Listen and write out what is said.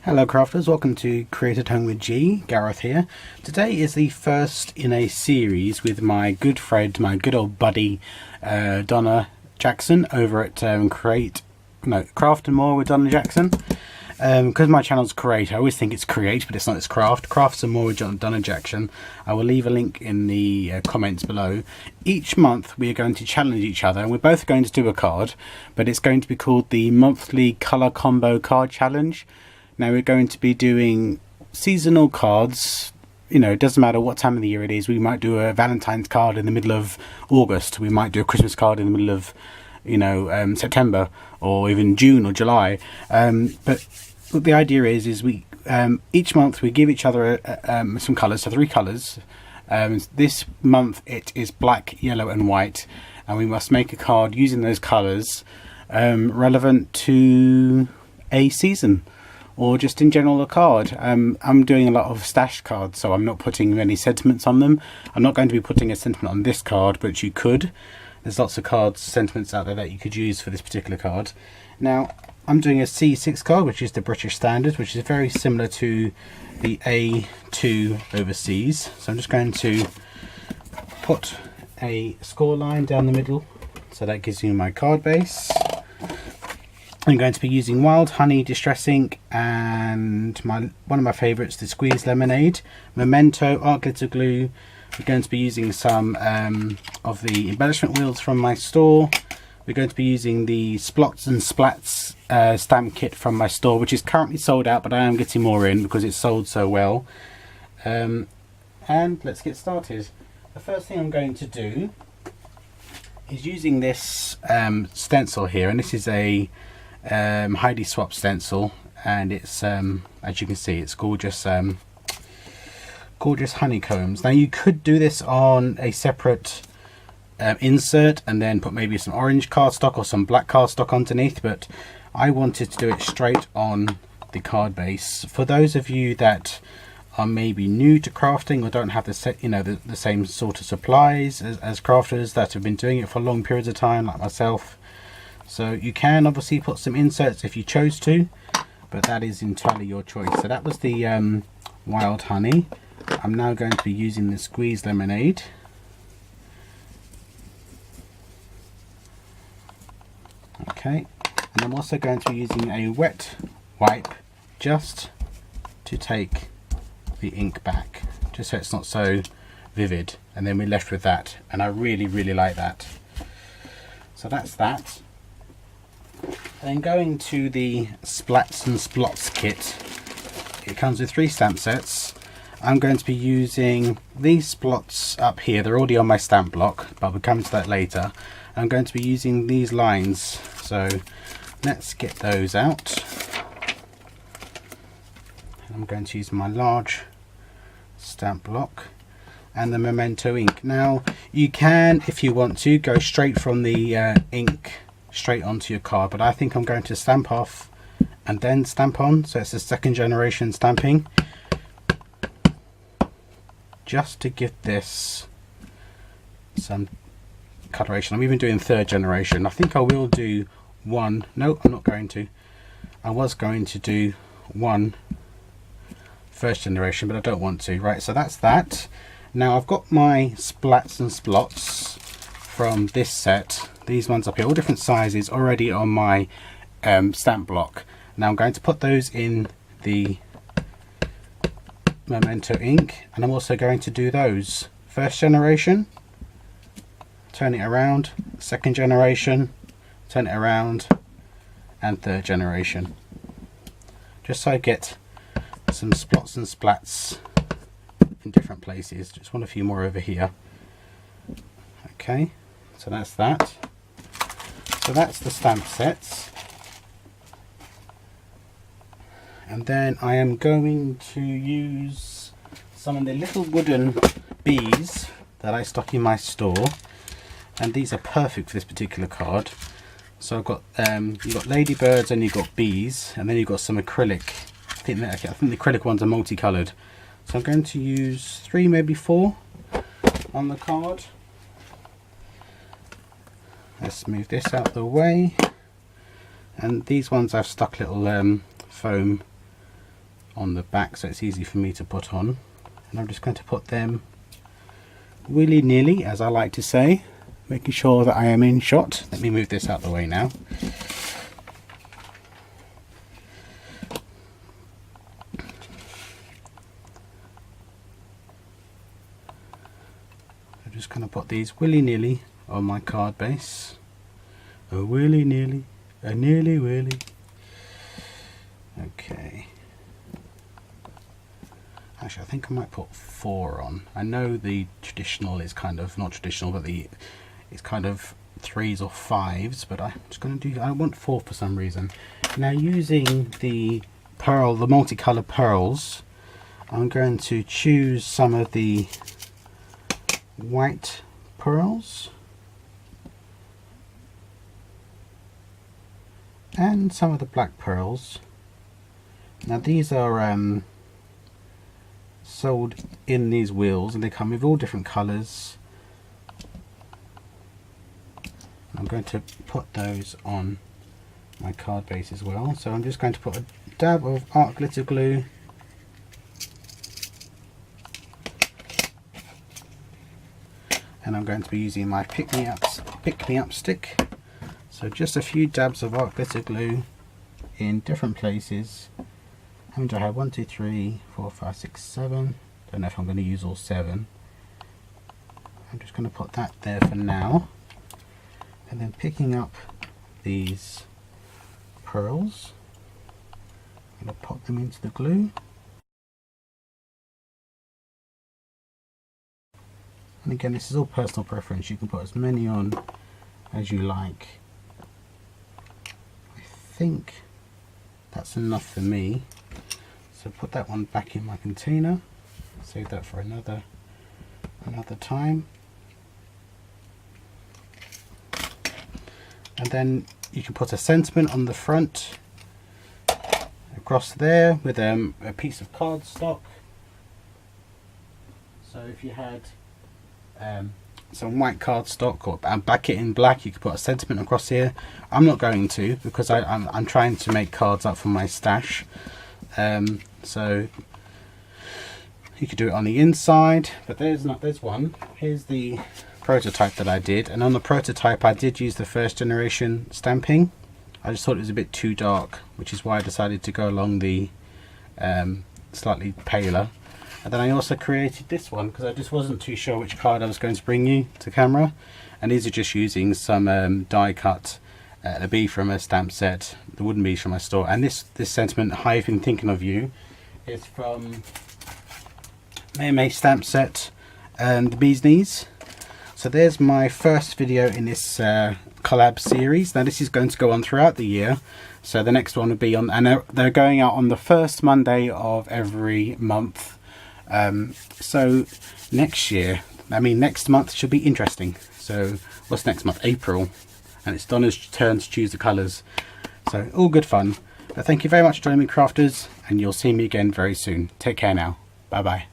Hello crafters, welcome to Create at Home with G. Gareth here. Today is the first in a series with my good friend, my good old buddy Donna Jackson over at Craft and More with Donna Jackson. Because my channel's Create, I always think it's Create, but it's not, it's Craft. Crafts and More with Donna Jackson. I will leave a link in the comments below. Each month we are going to challenge each other, and we're both going to do a card, but it's going to be called the Monthly Colour Combo Card Challenge. Now we're going to be doing seasonal cards. You know, it doesn't matter what time of the year it is. We might do a Valentine's card in the middle of August. We might do a Christmas card in the middle of, September or even June or July. But the idea is we each month we give each other some colours, so 3 colours. This month it is black, yellow and white, and we must make a card using those colours relevant to a season, or just in general a card. I'm doing a lot of stash cards, so I'm not putting any sentiments on them. I'm not going to be putting a sentiment on this card, but you could. There's lots of cards, sentiments out there that you could use for this particular card. Now, I'm doing a C6 card, which is the British Standard, which is very similar to the A2 overseas. So I'm just going to put a score line down the middle, so that gives you my card base. I'm going to be using Wild Honey Distress Ink and one of my favourites, the Squeeze Lemonade, Memento Art Glitter Glue. We're going to be using some of the embellishment wheels from my store. We're going to be using the Splots and Splats stamp kit from my store, which is currently sold out, but I am getting more in because it's sold so well. And let's get started. The first thing I'm going to do is using this stencil here, and this is a Heidi Swap stencil, and it's as you can see, it's gorgeous honeycombs. Now you could do this on a separate insert and then put maybe some orange cardstock or some black cardstock underneath, but I wanted to do it straight on the card base. For those of you that are maybe new to crafting or don't have the same sort of supplies as crafters that have been doing it for long periods of time, like myself, so you can obviously put some inserts if you chose to, but that is entirely your choice. So that was the Wild Honey. I'm now going to be using the Squeeze Lemonade. Okay, and I'm also going to be using a wet wipe just to take the ink back, just so it's not so vivid, and then we're left with that, and I really like that. So that's that. Then going to the Splats and Splots kit, it comes with 3 stamp sets. I'm going to be using these splots up here. They're already on my stamp block, but we'll come to that later. I'm going to be using these lines, so let's get those out. I'm going to use my large stamp block and the Memento ink. Now you can, if you want to, go straight from the ink straight onto your card, but I think I'm going to stamp off and then stamp on, so it's a 2nd generation stamping, just to give this some coloration. I'm even doing 3rd generation. I think I will do one. No, I'm not going to. I was going to do 1 1st generation, but I don't want to. Right, so that's that. Now I've got my Splats and Splots from this set. These ones up here, all different sizes, already on my stamp block. Now I'm going to put those in the Memento ink, and I'm also going to do those 1st generation, turn it around, 2nd generation, turn it around, and 3rd generation, just so I get some splots and splats in different places. Just want a few more over here. Okay, so that's that. So that's the stamp sets, and then I am going to use some of the little wooden bees that I stock in my store, and these are perfect for this particular card. So I've got you've got ladybirds and you've got bees, and then you've got some acrylic. I think the acrylic ones are multicolored. So I'm going to use 3, maybe 4 on the card. Let's move this out of the way, and these ones I've stuck little foam on the back so it's easy for me to put on, and I'm just going to put them willy-nilly, as I like to say, making sure that I am in shot. Let me move this out of the way now. I'm just going to put these willy-nilly on my card base. A willy-nilly, a nearly-willy. Okay. Actually, I think I might put 4 on. I know the traditional is kind of, not traditional, but it's kind of 3s or 5s, but I'm just going to do, I want 4 for some reason. Now, using the pearl, the multicolored pearls, I'm going to choose some of the white pearls and some of the black pearls. Now, these are sold in these wheels, and they come with all different colours. I'm going to put those on my card base as well. So I'm just going to put a dab of art glitter glue and I'm going to be using my pick me up stick. So just a few dabs of art glitter glue in different places. How many do I have? 1, 2, 3, 4, 5, 6, 7. Don't know if I'm going to use all 7. I'm just going to put that there for now. And then picking up these pearls, I'm going to pop them into the glue. And again, this is all personal preference. You can put as many on as you like. I think that's enough for me. So put that one back in my container. Save that for another time. And then you can put a sentiment on the front across there with a piece of cardstock. So if you had some white cardstock or back it in black, you could put a sentiment across here. I'm not going to, because I'm trying to make cards up for my stash. So you could do it on the inside, but there's one. Here's the prototype that I did, and on the prototype I did use the first generation stamping. I just thought it was a bit too dark, which is why I decided to go along the slightly paler. And then I also created this one because I just wasn't too sure which card I was going to bring you to camera, and these are just using some die cut a bee from a stamp set, the wooden bees from my store. And this sentiment, I've been thinking of you, is from May stamp set and the bee's knees. So there's my first video in this collab series. Now this is going to go on throughout the year, so the next one will be on, and they're going out on the first Monday of every month. So next month should be interesting. So what's next month? April, and it's Donna's turn to choose the colours. So all good fun. But thank you very much for joining me, crafters, and you'll see me again very soon. Take care now. Bye bye.